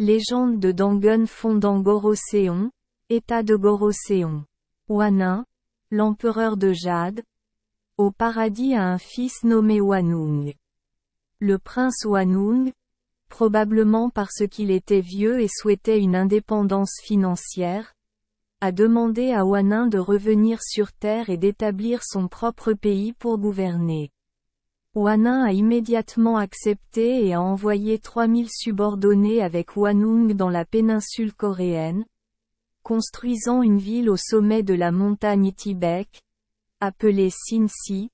Légende de Dangun fondant Goroséon, État de Goroséon. Wannin, l'empereur de Jade, au paradis a un fils nommé Wanung. Le prince Wanung, probablement parce qu'il était vieux et souhaitait une indépendance financière, a demandé à Wannin de revenir sur terre et d'établir son propre pays pour gouverner. Wannin a immédiatement accepté et a envoyé 3000 subordonnés avec Wanung dans la péninsule coréenne, construisant une ville au sommet de la montagne Tibek, appelée Sinsi,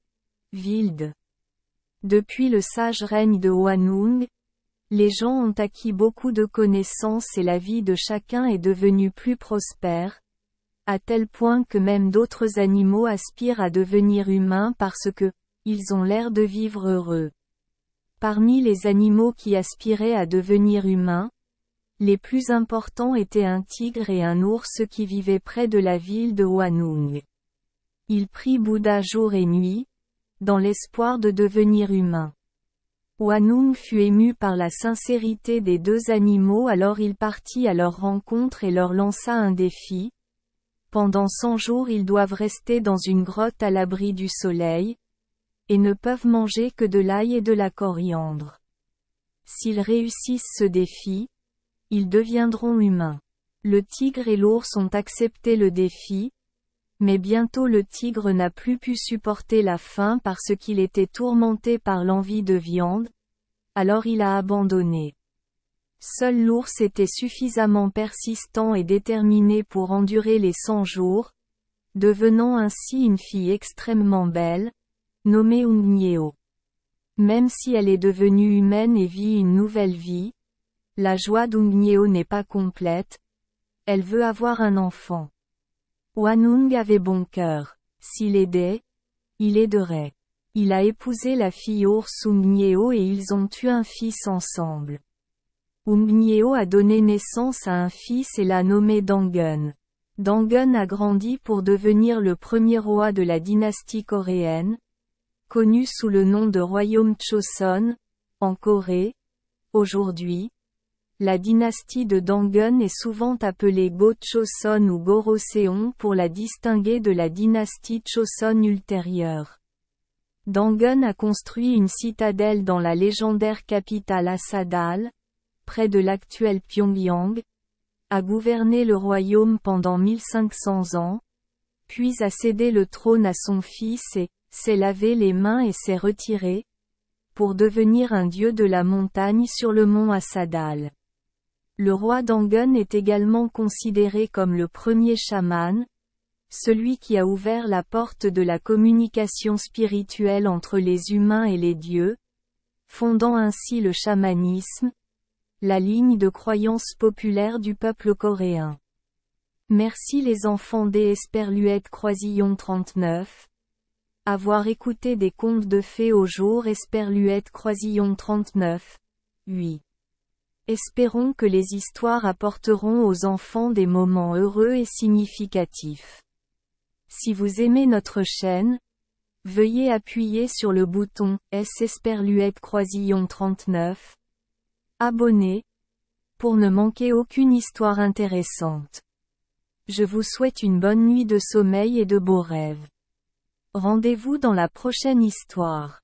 ville. Depuis le sage règne de Wanung, les gens ont acquis beaucoup de connaissances et la vie de chacun est devenue plus prospère, à tel point que même d'autres animaux aspirent à devenir humains parce que, ils ont l'air de vivre heureux. Parmi les animaux qui aspiraient à devenir humains, les plus importants étaient un tigre et un ours qui vivaient près de la ville de Wanung. Ils prient Bouddha jour et nuit, dans l'espoir de devenir humain. Wanung fut ému par la sincérité des deux animaux, alors il partit à leur rencontre et leur lança un défi. Pendant 100 jours ils doivent rester dans une grotte à l'abri du soleil, et ne peuvent manger que de l'ail et de la coriandre. S'ils réussissent ce défi, ils deviendront humains. Le tigre et l'ours ont accepté le défi, mais bientôt le tigre n'a plus pu supporter la faim parce qu'il était tourmenté par l'envie de viande, alors il a abandonné. Seul l'ours était suffisamment persistant et déterminé pour endurer les 100 jours, devenant ainsi une fille extrêmement belle, nommée Ungnyeo. Même si elle est devenue humaine et vit une nouvelle vie, la joie d'Ungnyeo n'est pas complète, elle veut avoir un enfant. Wanung avait bon cœur. S'il aidait, il aiderait. Il a épousé la fille ours Ungnyeo et ils ont eu un fils ensemble. Ungnyeo a donné naissance à un fils et l'a nommé Dangun. Dangun a grandi pour devenir le premier roi de la dynastie coréenne, connu sous le nom de royaume Choson, en Corée. Aujourd'hui, la dynastie de Dangun est souvent appelée Go-Choson ou Goroséon pour la distinguer de la dynastie Choson ultérieure. Dangun a construit une citadelle dans la légendaire capitale Asadal, près de l'actuel Pyongyang, a gouverné le royaume pendant 1500 ans, puis a cédé le trône à son fils et s'est lavé les mains et s'est retiré, pour devenir un dieu de la montagne sur le mont Asadal. Le roi Dangun est également considéré comme le premier chaman, celui qui a ouvert la porte de la communication spirituelle entre les humains et les dieux, fondant ainsi le chamanisme, la ligne de croyance populaire du peuple coréen. Merci les enfants des Esperluette Croisillon 39. Avoir écouté des contes de fées au jour Esperluette Croisillon 39. 8. Espérons que les histoires apporteront aux enfants des moments heureux et significatifs. Si vous aimez notre chaîne, veuillez appuyer sur le bouton S Esperluette Croisillon 39. Abonnez, pour ne manquer aucune histoire intéressante. Je vous souhaite une bonne nuit de sommeil et de beaux rêves. Rendez-vous dans la prochaine histoire.